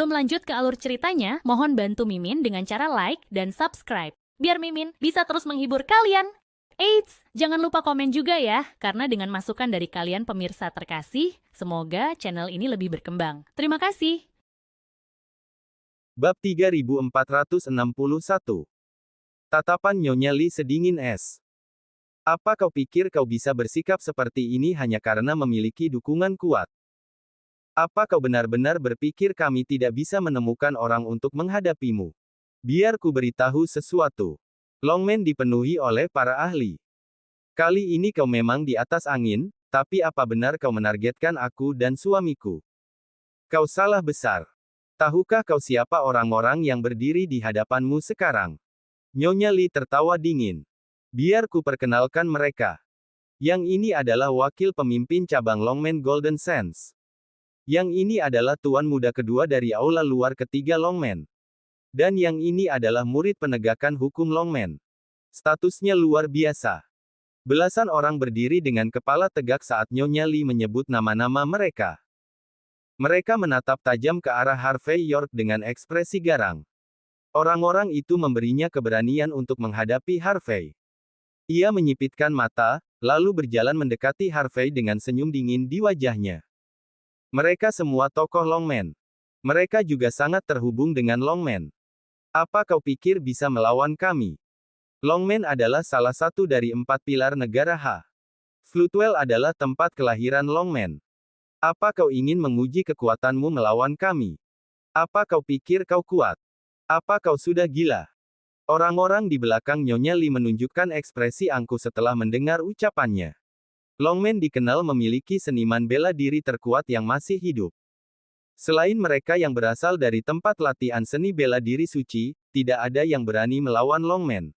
Sebelum lanjut ke alur ceritanya, mohon bantu Mimin dengan cara like dan subscribe, biar Mimin bisa terus menghibur kalian. Eits, jangan lupa komen juga ya, karena dengan masukan dari kalian pemirsa terkasih, semoga channel ini lebih berkembang. Terima kasih. Bab 3461. Tatapan Nyonya Li sedingin es. Apa kau pikir kau bisa bersikap seperti ini hanya karena memiliki dukungan kuat? Apa kau benar-benar berpikir kami tidak bisa menemukan orang untuk menghadapimu? Biar ku beritahu sesuatu. Longmen dipenuhi oleh para ahli. Kali ini kau memang di atas angin, tapi apa benar kau menargetkan aku dan suamiku? Kau salah besar. Tahukah kau siapa orang-orang yang berdiri di hadapanmu sekarang? Nyonya Li tertawa dingin. Biar ku perkenalkan mereka. Yang ini adalah wakil pemimpin cabang Longmen Golden Sands. Yang ini adalah tuan muda kedua dari aula luar ketiga Longmen. Dan yang ini adalah murid penegakan hukum Longmen. Statusnya luar biasa. Belasan orang berdiri dengan kepala tegak saat Nyonya Li menyebut nama-nama mereka. Mereka menatap tajam ke arah Harvey York dengan ekspresi garang. Orang-orang itu memberinya keberanian untuk menghadapi Harvey. Ia menyipitkan mata, lalu berjalan mendekati Harvey dengan senyum dingin di wajahnya. Mereka semua tokoh Longmen. Mereka juga sangat terhubung dengan Longmen. Apa kau pikir bisa melawan kami? Longmen adalah salah satu dari 4 pilar negara H. Floodwell adalah tempat kelahiran Longmen. Apa kau ingin menguji kekuatanmu melawan kami? Apa kau pikir kau kuat? Apa kau sudah gila? Orang-orang di belakang Nyonya Li menunjukkan ekspresi angkuh setelah mendengar ucapannya. Longmen dikenal memiliki seniman bela diri terkuat yang masih hidup. Selain mereka yang berasal dari tempat latihan seni bela diri suci, tidak ada yang berani melawan Longmen.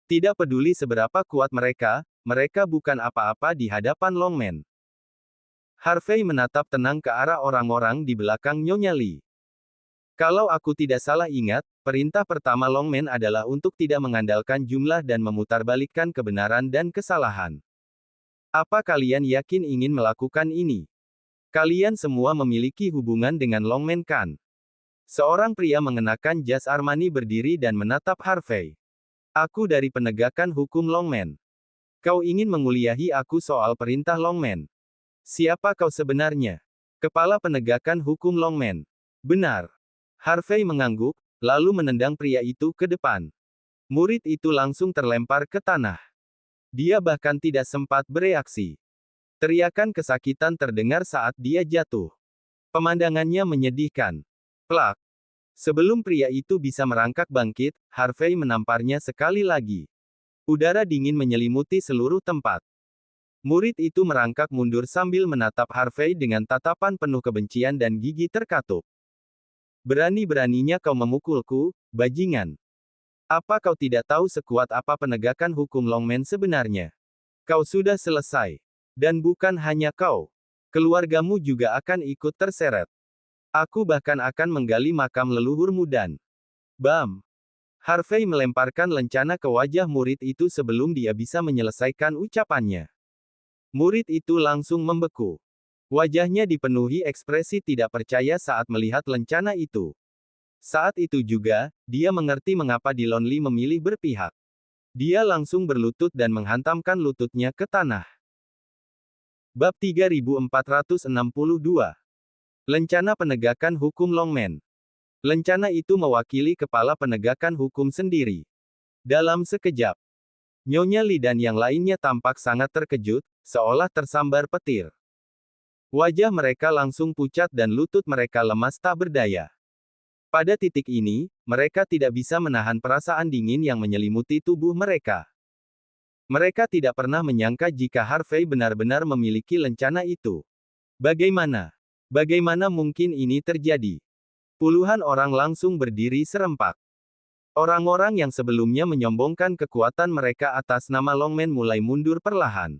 Tidak peduli seberapa kuat mereka, mereka bukan apa-apa di hadapan Longmen. Harvey menatap tenang ke arah orang-orang di belakang Nyonya Li. Kalau aku tidak salah ingat, perintah pertama Longmen adalah untuk tidak mengandalkan jumlah dan memutarbalikkan kebenaran dan kesalahan. Apa kalian yakin ingin melakukan ini? Kalian semua memiliki hubungan dengan Longmen kan? Seorang pria mengenakan jas Armani berdiri dan menatap Harvey. Aku dari penegakan hukum Longmen. Kau ingin menguliahi aku soal perintah Longmen. Siapa kau sebenarnya? Kepala penegakan hukum Longmen. Benar. Harvey mengangguk, lalu menendang pria itu ke depan. Murid itu langsung terlempar ke tanah. Dia bahkan tidak sempat bereaksi. Teriakan kesakitan terdengar saat dia jatuh. Pemandangannya menyedihkan. Plak. Sebelum pria itu bisa merangkak bangkit, Harvey menamparnya sekali lagi. Udara dingin menyelimuti seluruh tempat. Murid itu merangkak mundur sambil menatap Harvey dengan tatapan penuh kebencian dan gigi terkatup. Berani-beraninya kau memukulku, bajingan. Apa kau tidak tahu sekuat apa penegakan hukum Longmen sebenarnya? Kau sudah selesai. Dan bukan hanya kau. Keluargamu juga akan ikut terseret. Aku bahkan akan menggali makam leluhurmu dan... Bam! Harvey melemparkan lencana ke wajah murid itu sebelum dia bisa menyelesaikan ucapannya. Murid itu langsung membeku. Wajahnya dipenuhi ekspresi tidak percaya saat melihat lencana itu. Saat itu juga, dia mengerti mengapa Dilon Lee memilih berpihak. Dia langsung berlutut dan menghantamkan lututnya ke tanah. Bab 3462. Lencana penegakan hukum Longmen. Lencana itu mewakili kepala penegakan hukum sendiri. Dalam sekejap, Nyonya Lee dan yang lainnya tampak sangat terkejut, seolah tersambar petir. Wajah mereka langsung pucat dan lutut mereka lemas tak berdaya. Pada titik ini, mereka tidak bisa menahan perasaan dingin yang menyelimuti tubuh mereka. Mereka tidak pernah menyangka jika Harvey benar-benar memiliki lencana itu. Bagaimana? Bagaimana mungkin ini terjadi? Puluhan orang langsung berdiri serempak. Orang-orang yang sebelumnya menyombongkan kekuatan mereka atas nama Longmen mulai mundur perlahan.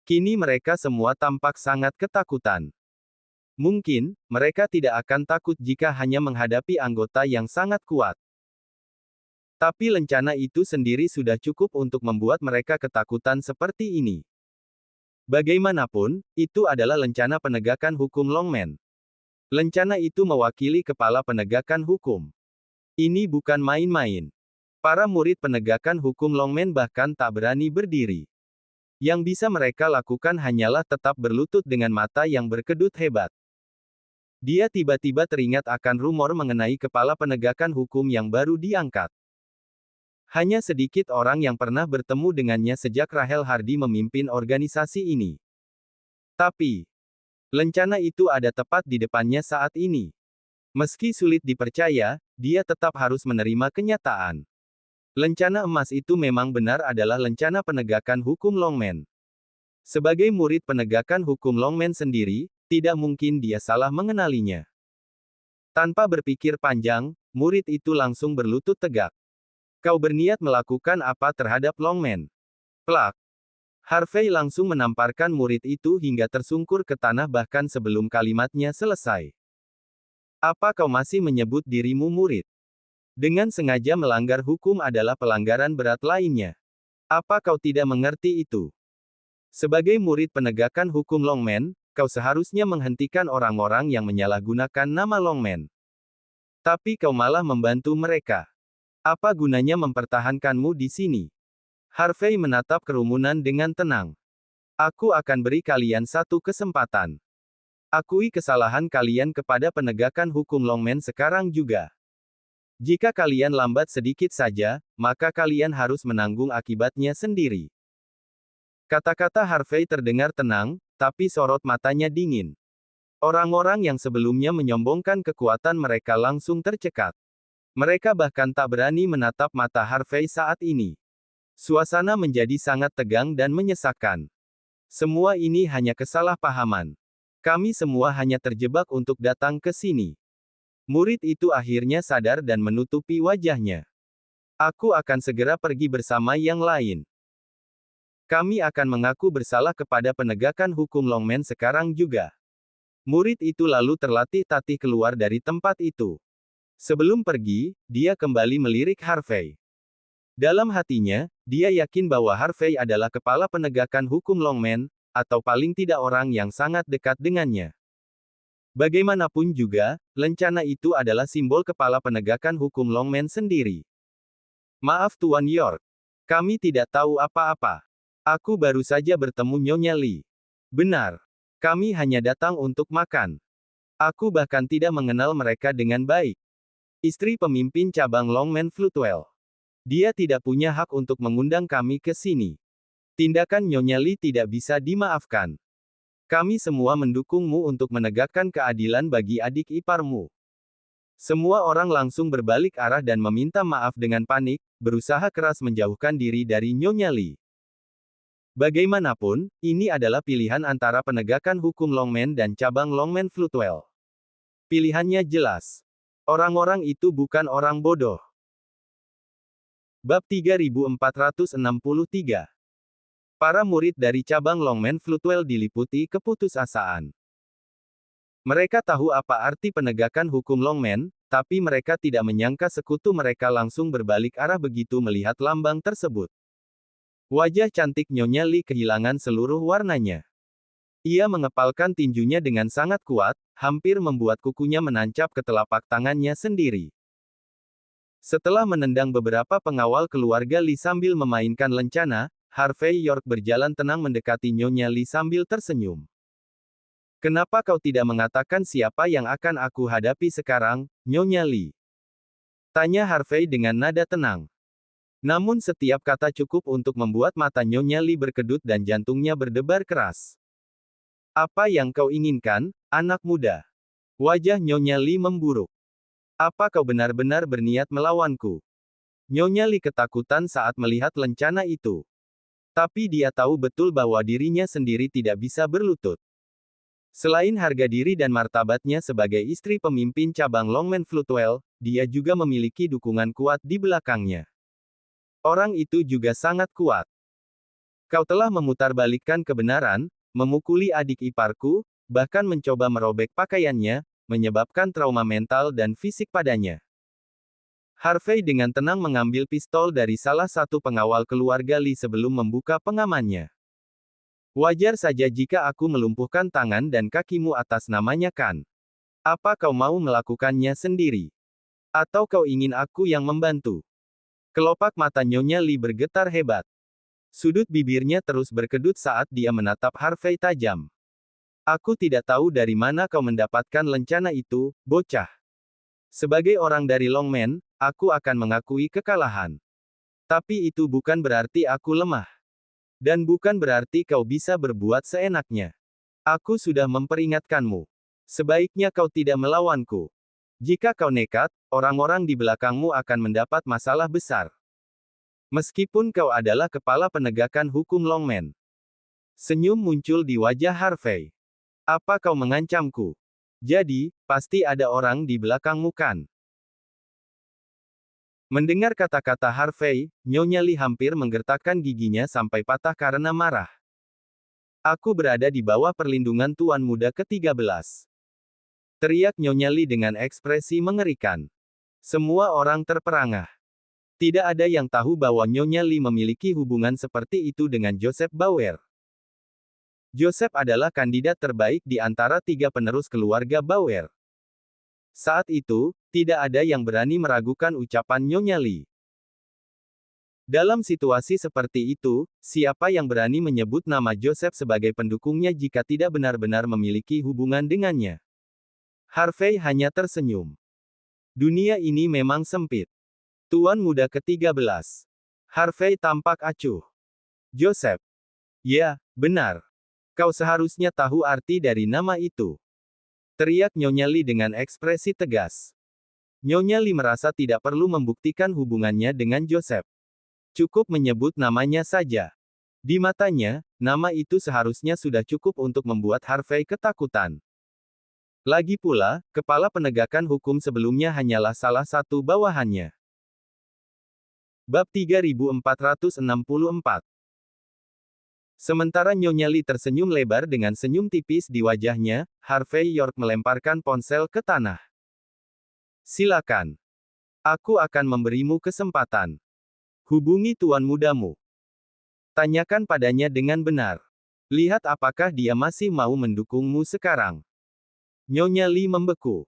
Kini mereka semua tampak sangat ketakutan. Mungkin, mereka tidak akan takut jika hanya menghadapi anggota yang sangat kuat. Tapi lencana itu sendiri sudah cukup untuk membuat mereka ketakutan seperti ini. Bagaimanapun, itu adalah lencana penegakan hukum Longmen. Lencana itu mewakili kepala penegakan hukum. Ini bukan main-main. Para murid penegakan hukum Longmen bahkan tak berani berdiri. Yang bisa mereka lakukan hanyalah tetap berlutut dengan mata yang berkedut hebat. Dia tiba-tiba teringat akan rumor mengenai kepala penegakan hukum yang baru diangkat. Hanya sedikit orang yang pernah bertemu dengannya sejak Rahel Hardy memimpin organisasi ini. Tapi, lencana itu ada tepat di depannya saat ini. Meski sulit dipercaya, dia tetap harus menerima kenyataan. Lencana emas itu memang benar adalah lencana penegakan hukum Longmen. Sebagai murid penegakan hukum Longmen sendiri, tidak mungkin dia salah mengenalinya. Tanpa berpikir panjang, murid itu langsung berlutut tegak. Kau berniat melakukan apa terhadap Longmen? Plak. Harvey langsung menamparkan murid itu hingga tersungkur ke tanah bahkan sebelum kalimatnya selesai. Apa kau masih menyebut dirimu murid? Dengan sengaja melanggar hukum adalah pelanggaran berat lainnya. Apa kau tidak mengerti itu? Sebagai murid penegakan hukum Longmen, kau seharusnya menghentikan orang-orang yang menyalahgunakan nama Longmen. Tapi kau malah membantu mereka. Apa gunanya mempertahankanmu di sini? Harvey menatap kerumunan dengan tenang. Aku akan beri kalian satu kesempatan. Akui kesalahan kalian kepada penegakan hukum Longmen sekarang juga. Jika kalian lambat sedikit saja, maka kalian harus menanggung akibatnya sendiri. Kata-kata Harvey terdengar tenang, tapi sorot matanya dingin. Orang-orang yang sebelumnya menyombongkan kekuatan mereka langsung tercekat. Mereka bahkan tak berani menatap mata Harvey saat ini. Suasana menjadi sangat tegang dan menyesakkan. Semua ini hanya kesalahpahaman. Kami semua hanya terjebak untuk datang ke sini. Murid itu akhirnya sadar dan menutupi wajahnya. Aku akan segera pergi bersama yang lain. Kami akan mengaku bersalah kepada penegakan hukum Longmen sekarang juga. Murid itu lalu terlatih-tatih keluar dari tempat itu. Sebelum pergi, dia kembali melirik Harvey. Dalam hatinya, dia yakin bahwa Harvey adalah kepala penegakan hukum Longmen, atau paling tidak orang yang sangat dekat dengannya. Bagaimanapun juga, lencana itu adalah simbol kepala penegakan hukum Longmen sendiri. Maaf Tuan York. Kami tidak tahu apa-apa. Aku baru saja bertemu Nyonya Lee. Benar. Kami hanya datang untuk makan. Aku bahkan tidak mengenal mereka dengan baik. Istri pemimpin cabang Longmen Floodwell. Dia tidak punya hak untuk mengundang kami ke sini. Tindakan Nyonya Lee tidak bisa dimaafkan. Kami semua mendukungmu untuk menegakkan keadilan bagi adik iparmu. Semua orang langsung berbalik arah dan meminta maaf dengan panik, berusaha keras menjauhkan diri dari Nyonya Lee. Bagaimanapun, ini adalah pilihan antara penegakan hukum Longmen dan cabang Longmen Floodwell. Pilihannya jelas. Orang-orang itu bukan orang bodoh. Bab 3463. Para murid dari cabang Longmen Floodwell diliputi keputusasaan. Mereka tahu apa arti penegakan hukum Longmen, tapi mereka tidak menyangka sekutu mereka langsung berbalik arah begitu melihat lambang tersebut. Wajah cantik Nyonya Lee kehilangan seluruh warnanya. Ia mengepalkan tinjunya dengan sangat kuat, hampir membuat kukunya menancap ke telapak tangannya sendiri. Setelah menendang beberapa pengawal keluarga Lee sambil memainkan lencana, Harvey York berjalan tenang mendekati Nyonya Lee sambil tersenyum. Kenapa kau tidak mengatakan siapa yang akan aku hadapi sekarang, Nyonya Lee? Tanya Harvey dengan nada tenang. Namun setiap kata cukup untuk membuat mata Nyonya Lee berkedut dan jantungnya berdebar keras. Apa yang kau inginkan, anak muda? Wajah Nyonya Lee memburuk. Apa kau benar-benar berniat melawanku? Nyonya Lee ketakutan saat melihat lencana itu. Tapi dia tahu betul bahwa dirinya sendiri tidak bisa berlutut. Selain harga diri dan martabatnya sebagai istri pemimpin cabang Longmen Floodwell, dia juga memiliki dukungan kuat di belakangnya. Orang itu juga sangat kuat. Kau telah memutarbalikkan kebenaran, memukuli adik iparku, bahkan mencoba merobek pakaiannya, menyebabkan trauma mental dan fisik padanya. Harvey dengan tenang mengambil pistol dari salah satu pengawal keluarga Lee sebelum membuka pengamannya. Wajar saja jika aku melumpuhkan tangan dan kakimu atas namanya kan? Apa kau mau melakukannya sendiri? Atau kau ingin aku yang membantu? Kelopak mata Nyonya Li bergetar hebat. Sudut bibirnya terus berkedut saat dia menatap Harvey tajam. Aku tidak tahu dari mana kau mendapatkan lencana itu, bocah. Sebagai orang dari Longmen, aku akan mengakui kekalahan. Tapi itu bukan berarti aku lemah. Dan bukan berarti kau bisa berbuat seenaknya. Aku sudah memperingatkanmu. Sebaiknya kau tidak melawanku. Jika kau nekat, orang-orang di belakangmu akan mendapat masalah besar. Meskipun kau adalah kepala penegakan hukum Longmen. Senyum muncul di wajah Harvey. Apa kau mengancamku? Jadi, pasti ada orang di belakangmu kan? Mendengar kata-kata Harvey, Nyonya Li hampir menggertakkan giginya sampai patah karena marah. Aku berada di bawah perlindungan Tuan Muda ke-13. Teriak Nyonya Li dengan ekspresi mengerikan. Semua orang terperangah. Tidak ada yang tahu bahwa Nyonya Li memiliki hubungan seperti itu dengan Joseph Bauer. Joseph adalah kandidat terbaik di antara 3 penerus keluarga Bauer. Saat itu, tidak ada yang berani meragukan ucapan Nyonya Li. Dalam situasi seperti itu, siapa yang berani menyebut nama Joseph sebagai pendukungnya jika tidak benar-benar memiliki hubungan dengannya? Harvey hanya tersenyum. Dunia ini memang sempit. Tuan Muda ke-13. Harvey tampak acuh. Joseph. Ya, benar. Kau seharusnya tahu arti dari nama itu. Teriak Nyonya Li dengan ekspresi tegas. Nyonya Li merasa tidak perlu membuktikan hubungannya dengan Joseph. Cukup menyebut namanya saja. Di matanya, nama itu seharusnya sudah cukup untuk membuat Harvey ketakutan. Lagi pula, kepala penegakan hukum sebelumnya hanyalah salah satu bawahannya. Bab 3464. Sementara Nyonya Li tersenyum lebar dengan senyum tipis di wajahnya, Harvey York melemparkan ponsel ke tanah. Silakan. Aku akan memberimu kesempatan. Hubungi tuan mudamu. Tanyakan padanya dengan benar. Lihat apakah dia masih mau mendukungmu sekarang. Nyonya Li membeku.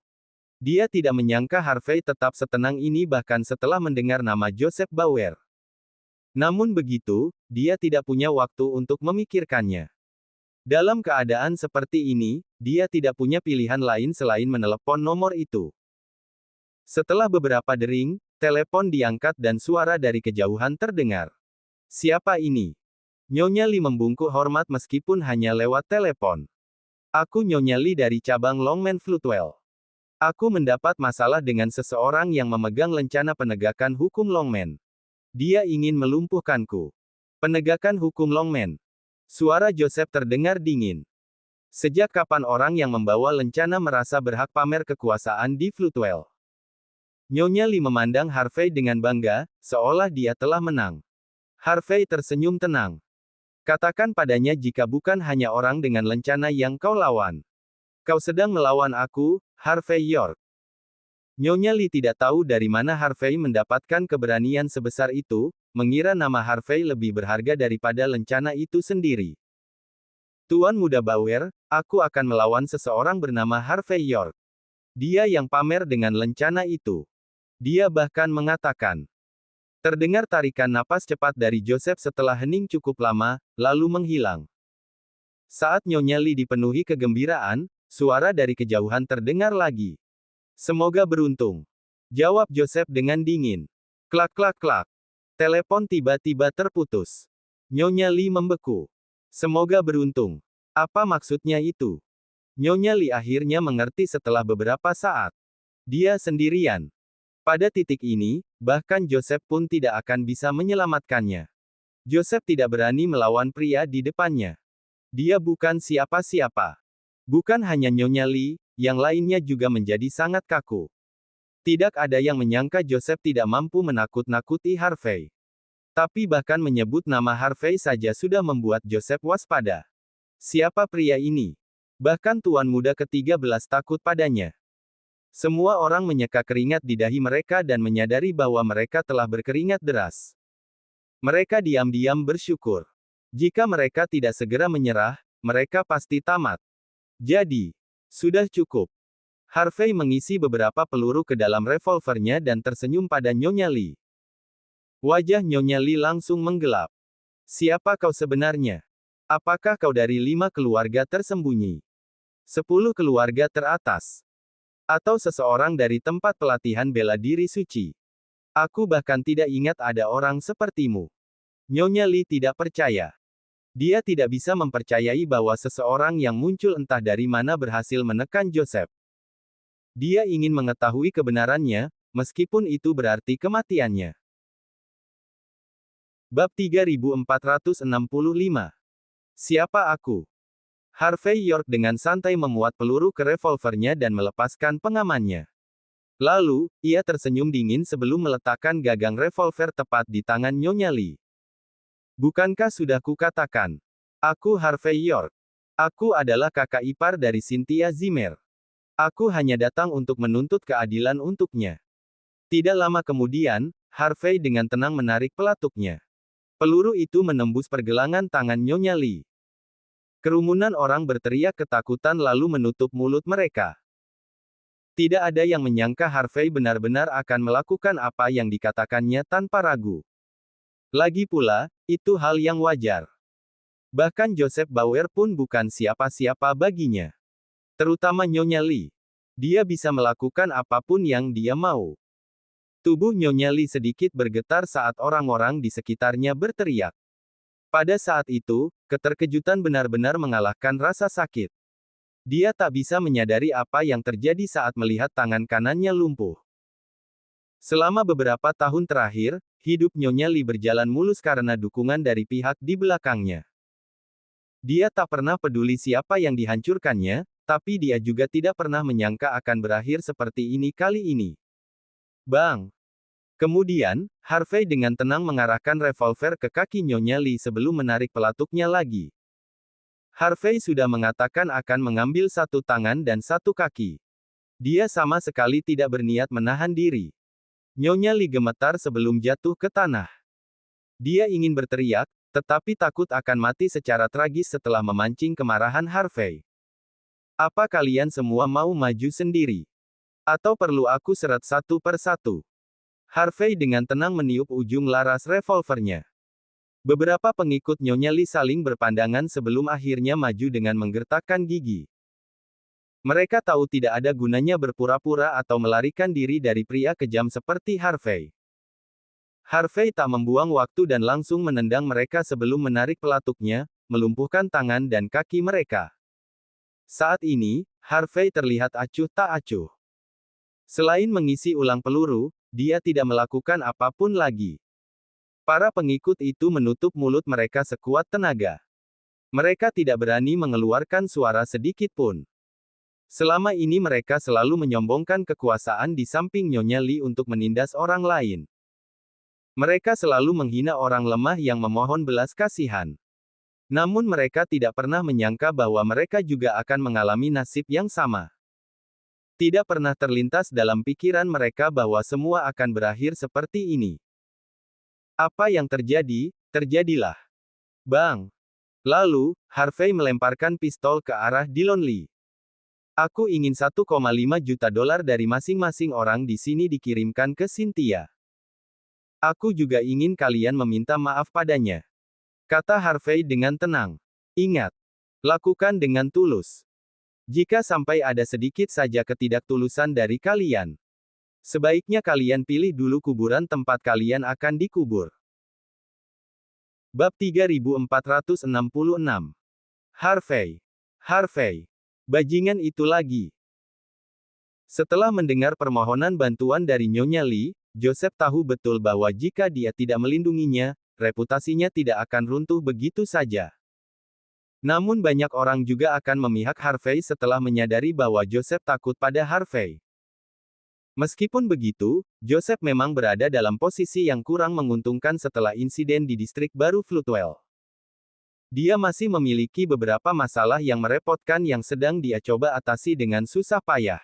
Dia tidak menyangka Harvey tetap setenang ini bahkan setelah mendengar nama Joseph Bauer. Namun begitu, dia tidak punya waktu untuk memikirkannya. Dalam keadaan seperti ini, dia tidak punya pilihan lain selain menelepon nomor itu. Setelah beberapa dering, telepon diangkat dan suara dari kejauhan terdengar. Siapa ini? Nyonya Li membungkuk hormat meskipun hanya lewat telepon. Aku Nyonya Li dari cabang Longmen Floodwell. Aku mendapat masalah dengan seseorang yang memegang lencana penegakan hukum Longmen. Dia ingin melumpuhkanku. Penegakan hukum Longmen. Suara Joseph terdengar dingin. Sejak kapan orang yang membawa lencana merasa berhak pamer kekuasaan di Floodwell? Nyonya Li memandang Harvey dengan bangga, seolah dia telah menang. Harvey tersenyum tenang. Katakan padanya jika bukan hanya orang dengan lencana yang kau lawan. Kau sedang melawan aku, Harvey York. Nyonya Li tidak tahu dari mana Harvey mendapatkan keberanian sebesar itu, mengira nama Harvey lebih berharga daripada lencana itu sendiri. Tuan Muda Bauer, aku akan melawan seseorang bernama Harvey York. Dia yang pamer dengan lencana itu. Dia bahkan mengatakan. Terdengar tarikan napas cepat dari Joseph setelah hening cukup lama, lalu menghilang. Saat Nyonya Li dipenuhi kegembiraan, suara dari kejauhan terdengar lagi. Semoga beruntung. Jawab Joseph dengan dingin. Klak klak klak. Telepon tiba-tiba terputus. Nyonya Li membeku. Semoga beruntung. Apa maksudnya itu? Nyonya Li akhirnya mengerti setelah beberapa saat. Dia sendirian. Pada titik ini, bahkan Joseph pun tidak akan bisa menyelamatkannya. Joseph tidak berani melawan pria di depannya. Dia bukan siapa-siapa. Bukan hanya Nyonya Li, yang lainnya juga menjadi sangat kaku. Tidak ada yang menyangka Joseph tidak mampu menakut-nakuti Harvey. Tapi bahkan menyebut nama Harvey saja sudah membuat Joseph waspada. Siapa pria ini? Bahkan Tuan Muda ke-13 takut padanya. Semua orang menyeka keringat di dahi mereka dan menyadari bahwa mereka telah berkeringat deras. Mereka diam-diam bersyukur. Jika mereka tidak segera menyerah, mereka pasti tamat. Jadi, sudah cukup. Harvey mengisi beberapa peluru ke dalam revolvernya dan tersenyum pada Nyonya Lee. Wajah Nyonya Lee langsung menggelap. Siapa kau sebenarnya? Apakah kau dari 5 keluarga tersembunyi? 10 keluarga teratas? Atau seseorang dari tempat pelatihan bela diri suci? Aku bahkan tidak ingat ada orang sepertimu. Nyonya Lee tidak percaya. Dia tidak bisa mempercayai bahwa seseorang yang muncul entah dari mana berhasil menekan Joseph. Dia ingin mengetahui kebenarannya, meskipun itu berarti kematiannya. Bab 3465. Siapa aku? Harvey York dengan santai memuat peluru ke revolvernya dan melepaskan pengamannya. Lalu, ia tersenyum dingin sebelum meletakkan gagang revolver tepat di tangan Nyonya Lee. Bukankah sudah kukatakan? Aku Harvey York. Aku adalah kakak ipar dari Cynthia Zimmer. Aku hanya datang untuk menuntut keadilan untuknya. Tidak lama kemudian, Harvey dengan tenang menarik pelatuknya. Peluru itu menembus pergelangan tangan Nyonya Lee. Kerumunan orang berteriak ketakutan lalu menutup mulut mereka. Tidak ada yang menyangka Harvey benar-benar akan melakukan apa yang dikatakannya tanpa ragu. Lagi pula, itu hal yang wajar. Bahkan Joseph Bauer pun bukan siapa-siapa baginya. Terutama Nyonya Lee. Dia bisa melakukan apapun yang dia mau. Tubuh Nyonya Lee sedikit bergetar saat orang-orang di sekitarnya berteriak. Pada saat itu, keterkejutan benar-benar mengalahkan rasa sakit. Dia tak bisa menyadari apa yang terjadi saat melihat tangan kanannya lumpuh. Selama beberapa tahun terakhir, hidup Nyonya Lee berjalan mulus karena dukungan dari pihak di belakangnya. Dia tak pernah peduli siapa yang dihancurkannya, tapi dia juga tidak pernah menyangka akan berakhir seperti ini kali ini. Bang! Kemudian, Harvey dengan tenang mengarahkan revolver ke kaki Nyonya Lee sebelum menarik pelatuknya lagi. Harvey sudah mengatakan akan mengambil satu tangan dan satu kaki. Dia sama sekali tidak berniat menahan diri. Nyonya Lee gemetar sebelum jatuh ke tanah. Dia ingin berteriak, tetapi takut akan mati secara tragis setelah memancing kemarahan Harvey. Apa kalian semua mau maju sendiri? Atau perlu aku seret satu per satu? Harvey dengan tenang meniup ujung laras revolvernya. Beberapa pengikut Nyonya Lee saling berpandangan sebelum akhirnya maju dengan menggertakkan gigi. Mereka tahu tidak ada gunanya berpura-pura atau melarikan diri dari pria kejam seperti Harvey. Harvey tak membuang waktu dan langsung menendang mereka sebelum menarik pelatuknya, melumpuhkan tangan dan kaki mereka. Saat ini, Harvey terlihat acuh tak acuh. Selain mengisi ulang peluru, dia tidak melakukan apapun lagi. Para pengikut itu menutup mulut mereka sekuat tenaga. Mereka tidak berani mengeluarkan suara sedikit pun. Selama ini mereka selalu menyombongkan kekuasaan di samping Nyonya Lee untuk menindas orang lain. Mereka selalu menghina orang lemah yang memohon belas kasihan. Namun mereka tidak pernah menyangka bahwa mereka juga akan mengalami nasib yang sama. Tidak pernah terlintas dalam pikiran mereka bahwa semua akan berakhir seperti ini. Apa yang terjadi, terjadilah. Bang! Lalu, Harvey melemparkan pistol ke arah Dillon Lee. Aku ingin 1,5 juta dolar dari masing-masing orang di sini dikirimkan ke Cynthia. Aku juga ingin kalian meminta maaf padanya. Kata Harvey dengan tenang. Ingat. Lakukan dengan tulus. Jika sampai ada sedikit saja ketidaktulusan dari kalian, sebaiknya kalian pilih dulu kuburan tempat kalian akan dikubur. Bab 3466. Harvey. Harvey. Bajingan itu lagi. Setelah mendengar permohonan bantuan dari Nyonya Lee, Joseph tahu betul bahwa jika dia tidak melindunginya, reputasinya tidak akan runtuh begitu saja. Namun banyak orang juga akan memihak Harvey setelah menyadari bahwa Joseph takut pada Harvey. Meskipun begitu, Joseph memang berada dalam posisi yang kurang menguntungkan setelah insiden di distrik baru Floodwell. Dia masih memiliki beberapa masalah yang merepotkan yang sedang dia coba atasi dengan susah payah.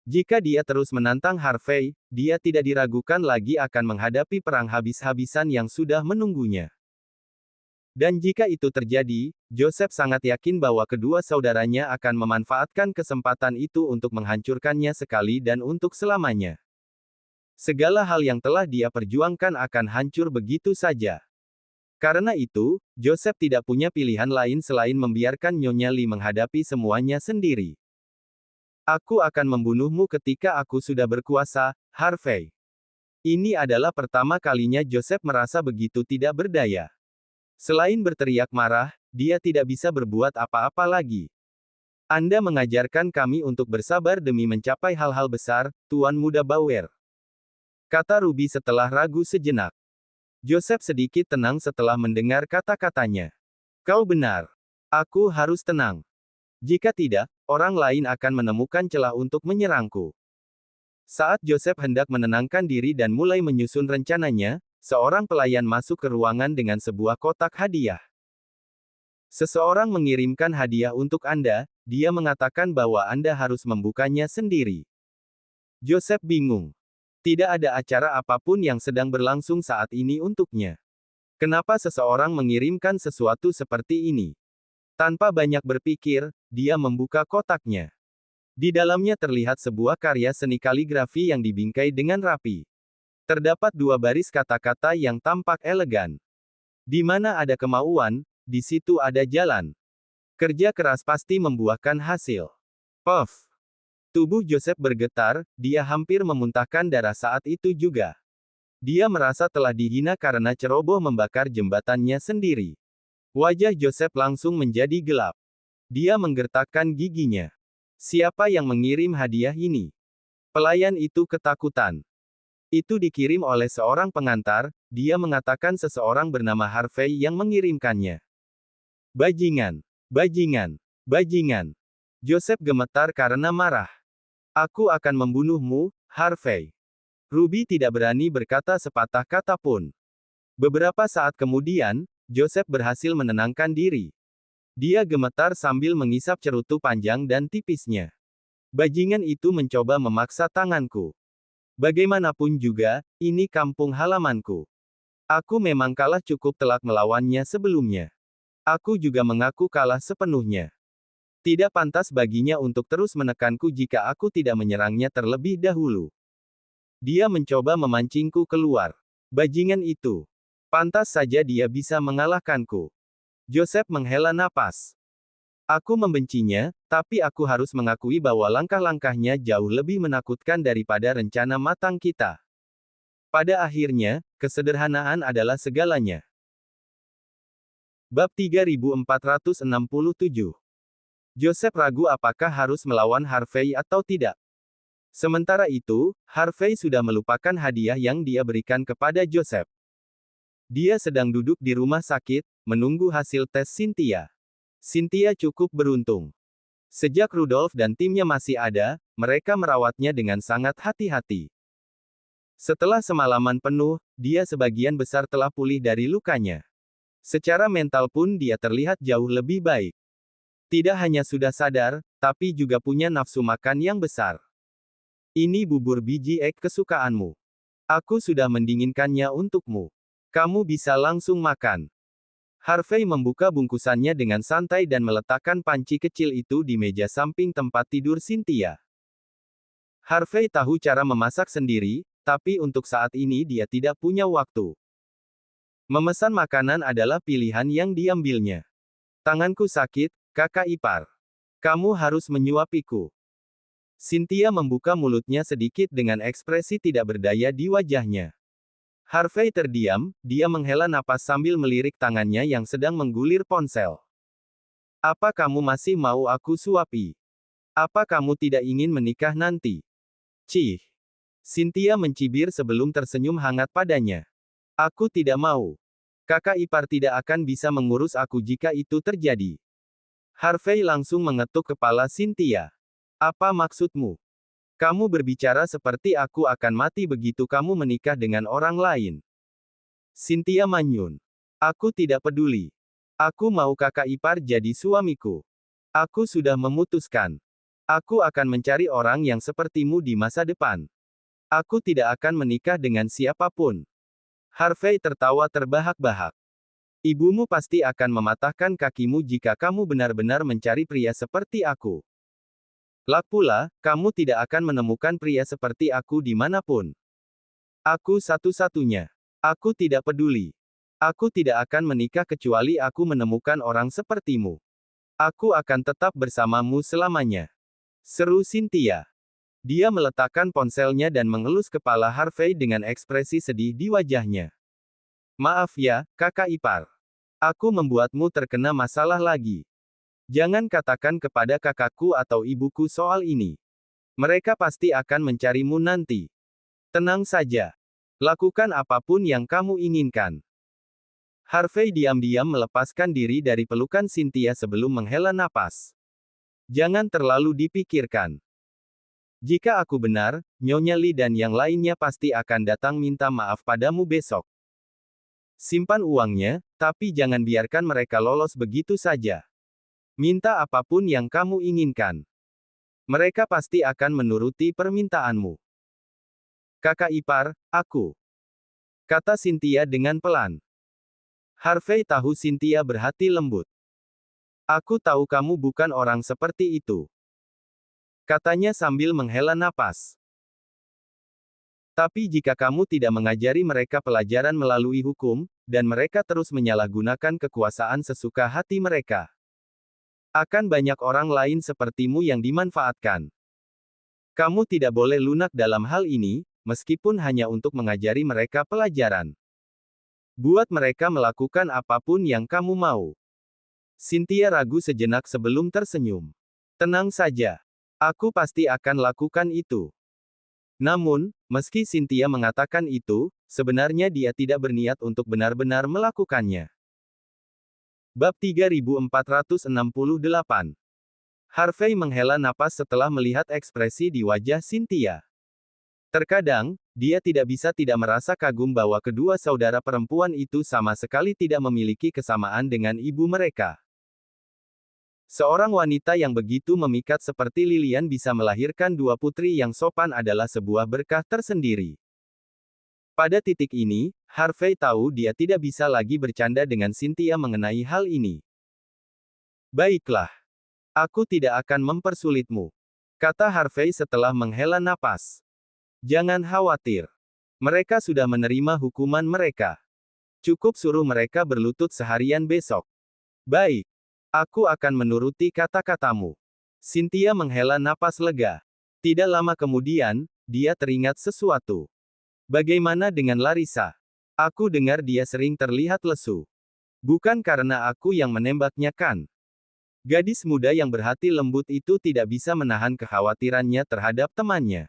Jika dia terus menantang Harvey, dia tidak diragukan lagi akan menghadapi perang habis-habisan yang sudah menunggunya. Dan jika itu terjadi, Joseph sangat yakin bahwa kedua saudaranya akan memanfaatkan kesempatan itu untuk menghancurkannya sekali dan untuk selamanya. Segala hal yang telah dia perjuangkan akan hancur begitu saja. Karena itu, Joseph tidak punya pilihan lain selain membiarkan Nyonya Lee menghadapi semuanya sendiri. Aku akan membunuhmu ketika aku sudah berkuasa, Harvey. Ini adalah pertama kalinya Joseph merasa begitu tidak berdaya. Selain berteriak marah, dia tidak bisa berbuat apa-apa lagi. Anda mengajarkan kami untuk bersabar demi mencapai hal-hal besar, Tuan Muda Bauer. Kata Ruby setelah ragu sejenak. Joseph sedikit tenang setelah mendengar kata-katanya. Kau benar. Aku harus tenang. Jika tidak, orang lain akan menemukan celah untuk menyerangku. Saat Joseph hendak menenangkan diri dan mulai menyusun rencananya, seorang pelayan masuk ke ruangan dengan sebuah kotak hadiah. Seseorang mengirimkan hadiah untuk Anda, dia mengatakan bahwa Anda harus membukanya sendiri. Joseph bingung. Tidak ada acara apapun yang sedang berlangsung saat ini untuknya. Kenapa seseorang mengirimkan sesuatu seperti ini? Tanpa banyak berpikir, dia membuka kotaknya. Di dalamnya terlihat sebuah karya seni kaligrafi yang dibingkai dengan rapi. Terdapat dua baris kata-kata yang tampak elegan. Di mana ada kemauan, di situ ada jalan. Kerja keras pasti membuahkan hasil. Puff. Tubuh Joseph bergetar, dia hampir memuntahkan darah saat itu juga. Dia merasa telah dihina karena ceroboh membakar jembatannya sendiri. Wajah Joseph langsung menjadi gelap. Dia menggertakkan giginya. Siapa yang mengirim hadiah ini? Pelayan itu ketakutan. Itu dikirim oleh seorang pengantar, dia mengatakan seseorang bernama Harvey yang mengirimkannya. Bajingan, bajingan, bajingan. Joseph gemetar karena marah. Aku akan membunuhmu, Harvey. Ruby tidak berani berkata sepatah kata pun. Beberapa saat kemudian, Joseph berhasil menenangkan diri. Dia gemetar sambil mengisap cerutu panjang dan tipisnya. Bajingan itu mencoba memaksa tanganku. Bagaimanapun juga, ini kampung halamanku. Aku memang kalah cukup telak melawannya sebelumnya. Aku juga mengaku kalah sepenuhnya. Tidak pantas baginya untuk terus menekanku jika aku tidak menyerangnya terlebih dahulu. Dia mencoba memancingku keluar. Bajingan itu. Pantas saja dia bisa mengalahkanku. Joseph menghela napas. Aku membencinya, tapi aku harus mengakui bahwa langkah-langkahnya jauh lebih menakutkan daripada rencana matang kita. Pada akhirnya, kesederhanaan adalah segalanya. Bab 3467. Joseph ragu apakah harus melawan Harvey atau tidak. Sementara itu, Harvey sudah melupakan hadiah yang dia berikan kepada Joseph. Dia sedang duduk di rumah sakit, menunggu hasil tes Cynthia. Cynthia cukup beruntung. Sejak Rudolph dan timnya masih ada, mereka merawatnya dengan sangat hati-hati. Setelah semalaman penuh, dia sebagian besar telah pulih dari lukanya. Secara mental pun dia terlihat jauh lebih baik. Tidak hanya sudah sadar, tapi juga punya nafsu makan yang besar. Ini bubur biji egg kesukaanmu. Aku sudah mendinginkannya untukmu. Kamu bisa langsung makan. Harvey membuka bungkusannya dengan santai dan meletakkan panci kecil itu di meja samping tempat tidur Cynthia. Harvey tahu cara memasak sendiri, tapi untuk saat ini dia tidak punya waktu. Memesan makanan adalah pilihan yang diambilnya. Tanganku sakit, kakak ipar. Kamu harus menyuapiku. Cynthia membuka mulutnya sedikit dengan ekspresi tidak berdaya di wajahnya. Harvey terdiam, dia menghela napas sambil melirik tangannya yang sedang menggulir ponsel. Apa kamu masih mau aku suapi? Apa kamu tidak ingin menikah nanti? Cih. Cynthia mencibir sebelum tersenyum hangat padanya. Aku tidak mau. Kakak ipar tidak akan bisa mengurus aku jika itu terjadi. Harvey langsung mengetuk kepala Cynthia. Apa maksudmu? Kamu berbicara seperti aku akan mati begitu kamu menikah dengan orang lain. Cynthia manyun. Aku tidak peduli. Aku mau kakak ipar jadi suamiku. Aku sudah memutuskan. Aku akan mencari orang yang sepertimu di masa depan. Aku tidak akan menikah dengan siapapun. Harvey tertawa terbahak-bahak. Ibumu pasti akan mematahkan kakimu jika kamu benar-benar mencari pria seperti aku. Lak pula, kamu tidak akan menemukan pria seperti aku dimanapun. Aku satu-satunya. Aku tidak peduli. Aku tidak akan menikah kecuali aku menemukan orang sepertimu. Aku akan tetap bersamamu selamanya. Seru Cynthia. Dia meletakkan ponselnya dan mengelus kepala Harvey dengan ekspresi sedih di wajahnya. Maaf ya, kakak ipar. Aku membuatmu terkena masalah lagi. Jangan katakan kepada kakakku atau ibuku soal ini. Mereka pasti akan mencarimu nanti. Tenang saja. Lakukan apapun yang kamu inginkan. Harvey diam-diam melepaskan diri dari pelukan Cynthia sebelum menghela napas. Jangan terlalu dipikirkan. Jika aku benar, Nyonya Lee dan yang lainnya pasti akan datang minta maaf padamu besok. Simpan uangnya, tapi jangan biarkan mereka lolos begitu saja. Minta apapun yang kamu inginkan. Mereka pasti akan menuruti permintaanmu. Kakak ipar, aku. Kata Cynthia dengan pelan. Harvey tahu Cynthia berhati lembut. Aku tahu kamu bukan orang seperti itu. Katanya sambil menghela napas. Tapi jika kamu tidak mengajari mereka pelajaran melalui hukum, dan mereka terus menyalahgunakan kekuasaan sesuka hati mereka, akan banyak orang lain sepertimu yang dimanfaatkan. Kamu tidak boleh lunak dalam hal ini, meskipun hanya untuk mengajari mereka pelajaran. Buat mereka melakukan apapun yang kamu mau. Cynthia ragu sejenak sebelum tersenyum. Tenang saja. Aku pasti akan lakukan itu. Namun, meski Cynthia mengatakan itu, sebenarnya dia tidak berniat untuk benar-benar melakukannya. Bab 3468. Harvey menghela napas setelah melihat ekspresi di wajah Cynthia. Terkadang, dia tidak bisa tidak merasa kagum bahwa kedua saudara perempuan itu sama sekali tidak memiliki kesamaan dengan ibu mereka. Seorang wanita yang begitu memikat seperti Lilian bisa melahirkan dua putri yang sopan adalah sebuah berkah tersendiri. Pada titik ini, Harvey tahu dia tidak bisa lagi bercanda dengan Cynthia mengenai hal ini. Baiklah. Aku tidak akan mempersulitmu. Kata Harvey setelah menghela napas. Jangan khawatir. Mereka sudah menerima hukuman mereka. Cukup suruh mereka berlutut seharian besok. Baik. Aku akan menuruti kata-katamu. Cynthia menghela napas lega. Tidak lama kemudian, dia teringat sesuatu. Bagaimana dengan Larissa? Aku dengar dia sering terlihat lesu. Bukan karena aku yang menembaknya kan? Gadis muda yang berhati lembut itu tidak bisa menahan kekhawatirannya terhadap temannya.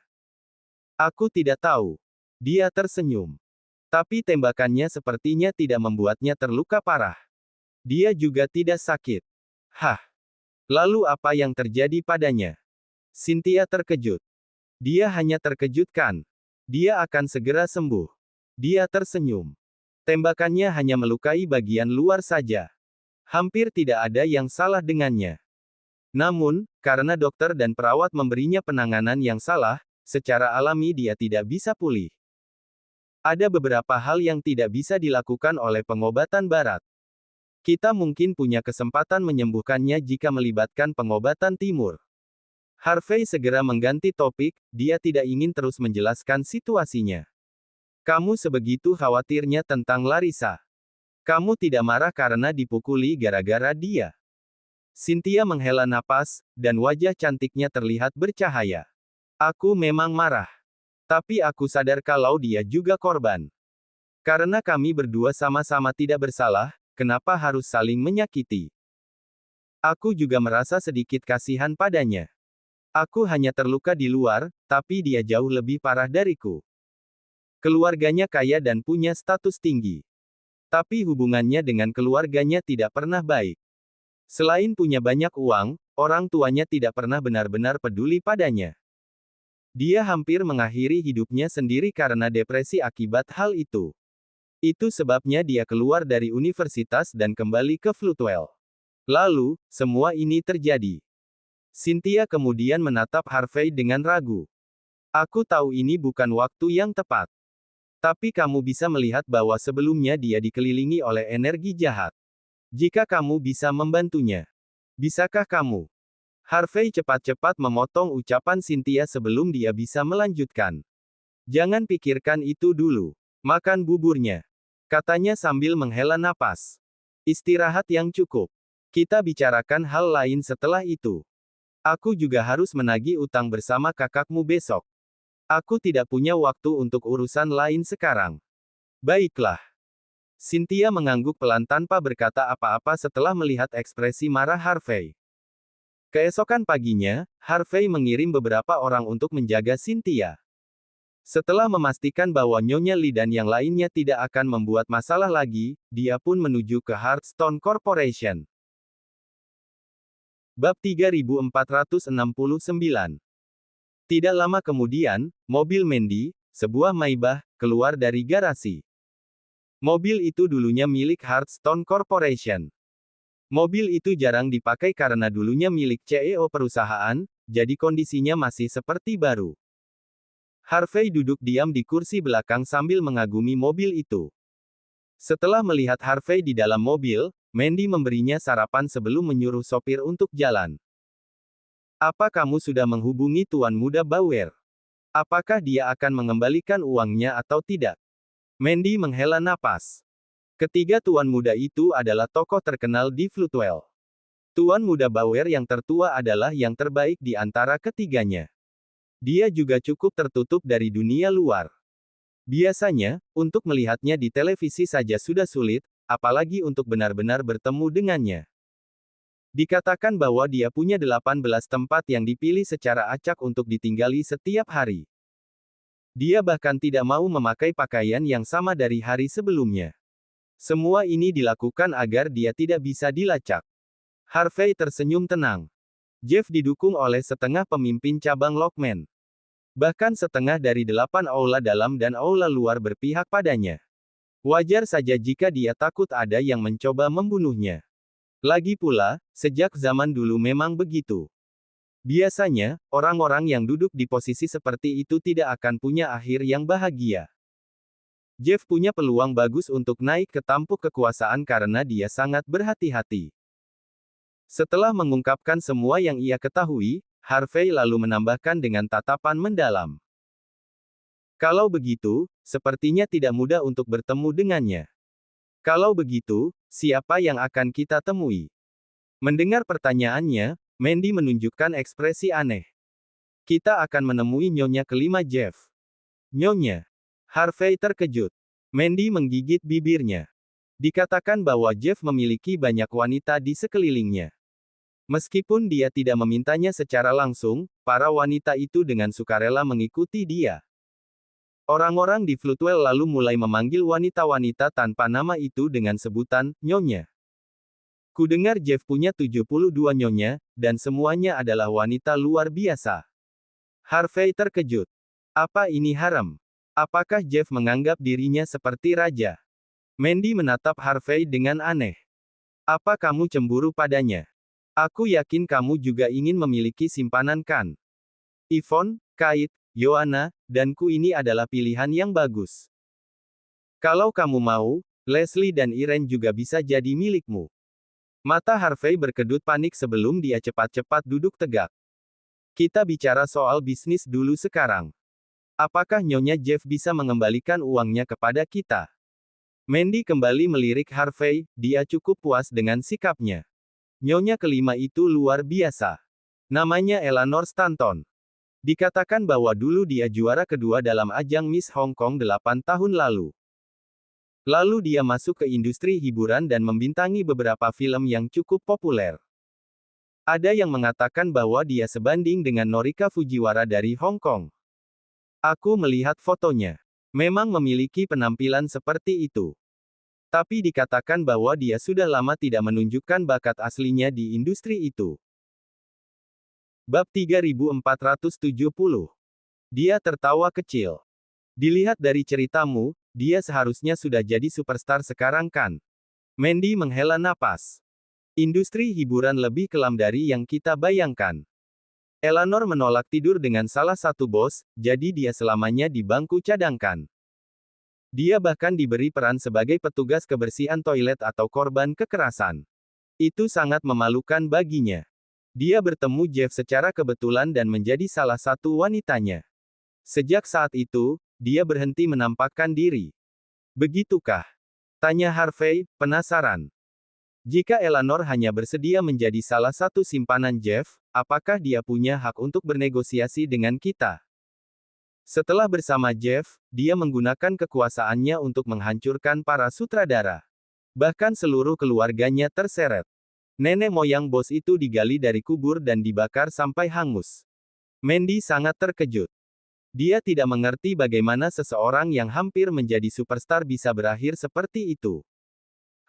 Aku tidak tahu. Dia tersenyum. Tapi tembakannya sepertinya tidak membuatnya terluka parah. Dia juga tidak sakit. Hah? Lalu apa yang terjadi padanya? Cynthia terkejut. Dia hanya terkejut kan? Dia akan segera sembuh. Dia tersenyum. Tembakannya hanya melukai bagian luar saja. Hampir tidak ada yang salah dengannya. Namun, karena dokter dan perawat memberinya penanganan yang salah, secara alami dia tidak bisa pulih. Ada beberapa hal yang tidak bisa dilakukan oleh pengobatan barat. Kita mungkin punya kesempatan menyembuhkannya jika melibatkan pengobatan timur. Harvey segera mengganti topik, dia tidak ingin terus menjelaskan situasinya. Kamu sebegitu khawatirnya tentang Larissa. Kamu tidak marah karena dipukuli gara-gara dia. Cynthia menghela napas, dan wajah cantiknya terlihat bercahaya. Aku memang marah. Tapi aku sadar kalau dia juga korban. Karena kami berdua sama-sama tidak bersalah, kenapa harus saling menyakiti? Aku juga merasa sedikit kasihan padanya. Aku hanya terluka di luar, tapi dia jauh lebih parah dariku. Keluarganya kaya dan punya status tinggi. Tapi hubungannya dengan keluarganya tidak pernah baik. Selain punya banyak uang, orang tuanya tidak pernah benar-benar peduli padanya. Dia hampir mengakhiri hidupnya sendiri karena depresi akibat hal itu. Itu sebabnya dia keluar dari universitas dan kembali ke Floodwell. Lalu, semua ini terjadi. Cynthia kemudian menatap Harvey dengan ragu. Aku tahu ini bukan waktu yang tepat. Tapi kamu bisa melihat bahwa sebelumnya dia dikelilingi oleh energi jahat. Jika kamu bisa membantunya, bisakah kamu? Harvey cepat-cepat memotong ucapan Cynthia sebelum dia bisa melanjutkan. Jangan pikirkan itu dulu. Makan buburnya, katanya sambil menghela napas. Istirahat yang cukup. Kita bicarakan hal lain setelah itu. Aku juga harus menagih utang bersama kakakmu besok. Aku tidak punya waktu untuk urusan lain sekarang. Baiklah. Cynthia mengangguk pelan tanpa berkata apa-apa setelah melihat ekspresi marah Harvey. Keesokan paginya, Harvey mengirim beberapa orang untuk menjaga Cynthia. Setelah memastikan bahwa Nyonya Lee dan yang lainnya tidak akan membuat masalah lagi, dia pun menuju ke Hearthstone Corporation. Bab 3469. Tidak lama kemudian, mobil Mandy, sebuah Maybach, keluar dari garasi. Mobil itu dulunya milik Hearthstone Corporation. Mobil itu jarang dipakai karena dulunya milik CEO perusahaan, jadi kondisinya masih seperti baru. Harvey duduk diam di kursi belakang sambil mengagumi mobil itu. Setelah melihat Harvey di dalam mobil, Mandy memberinya sarapan sebelum menyuruh sopir untuk jalan. Apa kamu sudah menghubungi Tuan Muda Bauer? Apakah dia akan mengembalikan uangnya atau tidak? Mandy menghela napas. Ketiga Tuan Muda itu adalah tokoh terkenal di Floodwell. Tuan Muda Bauer yang tertua adalah yang terbaik di antara ketiganya. Dia juga cukup tertutup dari dunia luar. Biasanya, untuk melihatnya di televisi saja sudah sulit, apalagi untuk benar-benar bertemu dengannya. Dikatakan bahwa dia punya 18 tempat yang dipilih secara acak untuk ditinggali setiap hari. Dia bahkan tidak mau memakai pakaian yang sama dari hari sebelumnya. Semua ini dilakukan agar dia tidak bisa dilacak. Harvey tersenyum tenang. Jeff didukung oleh setengah pemimpin cabang Lockman. Bahkan setengah dari 8 aula dalam dan aula luar berpihak padanya. Wajar saja jika dia takut ada yang mencoba membunuhnya. Lagi pula, sejak zaman dulu memang begitu. Biasanya, orang-orang yang duduk di posisi seperti itu tidak akan punya akhir yang bahagia. Jeff punya peluang bagus untuk naik ke tampuk kekuasaan karena dia sangat berhati-hati. Setelah mengungkapkan semua yang ia ketahui, Harvey lalu menambahkan dengan tatapan mendalam. Kalau begitu, sepertinya tidak mudah untuk bertemu dengannya. Kalau begitu, siapa yang akan kita temui? Mendengar pertanyaannya, Mandy menunjukkan ekspresi aneh. Kita akan menemui Nyonya kelima Jeff. Nyonya. Harvey terkejut. Mandy menggigit bibirnya. Dikatakan bahwa Jeff memiliki banyak wanita di sekelilingnya. Meskipun dia tidak memintanya secara langsung, para wanita itu dengan sukarela mengikuti dia. Orang-orang di Floodwell lalu mulai memanggil wanita-wanita tanpa nama itu dengan sebutan, Nyonya. Kudengar Jeff punya 72 nyonya, dan semuanya adalah wanita luar biasa. Harvey terkejut. Apa ini haram? Apakah Jeff menganggap dirinya seperti raja? Mandy menatap Harvey dengan aneh. Apa kamu cemburu padanya? Aku yakin kamu juga ingin memiliki simpanan kan? Yvonne, Kate, Joanna, dan Ku ini adalah pilihan yang bagus. Kalau kamu mau, Leslie dan Irene juga bisa jadi milikmu. Mata Harvey berkedut panik sebelum dia cepat-cepat duduk tegak. Kita bicara soal bisnis dulu sekarang. Apakah Nyonya Jeff bisa mengembalikan uangnya kepada kita? Mandy kembali melirik Harvey, dia cukup puas dengan sikapnya. Nyonya kelima itu luar biasa. Namanya Eleanor Stanton. Dikatakan bahwa dulu dia juara kedua dalam ajang Miss Hong Kong 8 tahun lalu. Lalu dia masuk ke industri hiburan dan membintangi beberapa film yang cukup populer. Ada yang mengatakan bahwa dia sebanding dengan Norika Fujiwara dari Hong Kong. Aku melihat fotonya. Memang memiliki penampilan seperti itu. Tapi dikatakan bahwa dia sudah lama tidak menunjukkan bakat aslinya di industri itu. Bab 3470. Dia tertawa kecil. Dilihat dari ceritamu, dia seharusnya sudah jadi superstar sekarang kan? Mandy menghela napas. Industri hiburan lebih kelam dari yang kita bayangkan. Eleanor menolak tidur dengan salah satu bos, jadi dia selamanya di bangku cadangkan. Dia bahkan diberi peran sebagai petugas kebersihan toilet atau korban kekerasan. Itu sangat memalukan baginya. Dia bertemu Jeff secara kebetulan dan menjadi salah satu wanitanya. Sejak saat itu, dia berhenti menampakkan diri. Begitukah? Tanya Harvey, penasaran. Jika Eleanor hanya bersedia menjadi salah satu simpanan Jeff, apakah dia punya hak untuk bernegosiasi dengan kita? Setelah bersama Jeff, dia menggunakan kekuasaannya untuk menghancurkan para sutradara. Bahkan seluruh keluarganya terseret. Nenek moyang bos itu digali dari kubur dan dibakar sampai hangus. Mandy sangat terkejut. Dia tidak mengerti bagaimana seseorang yang hampir menjadi superstar bisa berakhir seperti itu.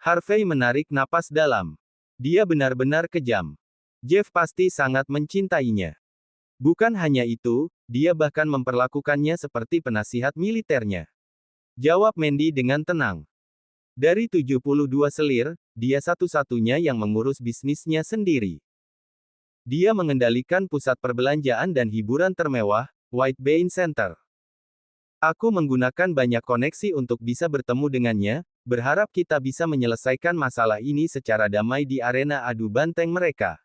Harvey menarik napas dalam. Dia benar-benar kejam. Jeff pasti sangat mencintainya. Bukan hanya itu, dia bahkan memperlakukannya seperti penasihat militernya. Jawab Mandy dengan tenang. Dari 72 selir, dia satu-satunya yang mengurus bisnisnya sendiri. Dia mengendalikan pusat perbelanjaan dan hiburan termewah, White Bean Center. Aku menggunakan banyak koneksi untuk bisa bertemu dengannya, berharap kita bisa menyelesaikan masalah ini secara damai di arena adu banteng mereka.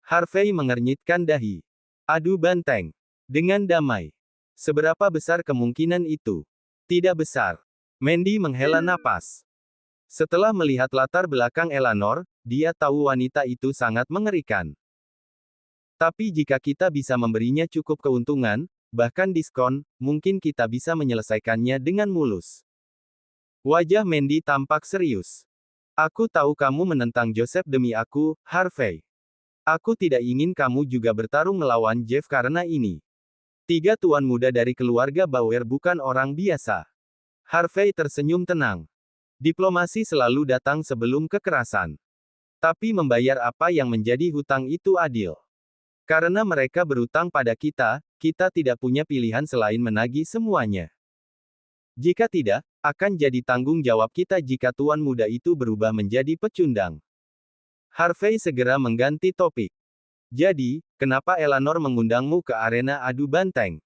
Harvey mengernyitkan dahi. Adu banteng. Dengan damai. Seberapa besar kemungkinan itu? Tidak besar. Mandy menghela napas. Setelah melihat latar belakang Eleanor, dia tahu wanita itu sangat mengerikan. Tapi jika kita bisa memberinya cukup keuntungan, bahkan diskon, mungkin kita bisa menyelesaikannya dengan mulus. Wajah Mandy tampak serius. Aku tahu kamu menentang Joseph demi aku, Harvey. Aku tidak ingin kamu juga bertarung melawan Jeff karena ini. 3 tuan muda dari keluarga Bauer bukan orang biasa. Harvey tersenyum tenang. Diplomasi selalu datang sebelum kekerasan. Tapi membayar apa yang menjadi hutang itu adil. Karena mereka berutang pada kita, kita tidak punya pilihan selain menagih semuanya. Jika tidak, akan jadi tanggung jawab kita jika tuan muda itu berubah menjadi pecundang. Harvey segera mengganti topik. Jadi, kenapa Eleanor mengundangmu ke arena adu banteng?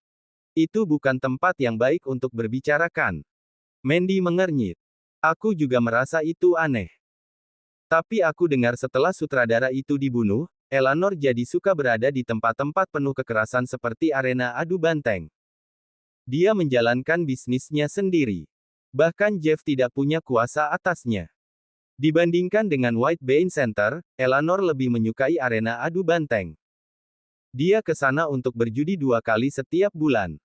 Itu bukan tempat yang baik untuk berbicarakan. Mandy mengernyit. Aku juga merasa itu aneh. Tapi aku dengar setelah sutradara itu dibunuh, Eleanor jadi suka berada di tempat-tempat penuh kekerasan seperti arena adu banteng. Dia menjalankan bisnisnya sendiri. Bahkan Jeff tidak punya kuasa atasnya. Dibandingkan dengan White Bean Center, Eleanor lebih menyukai arena adu banteng. Dia ke sana untuk berjudi 2 kali setiap bulan.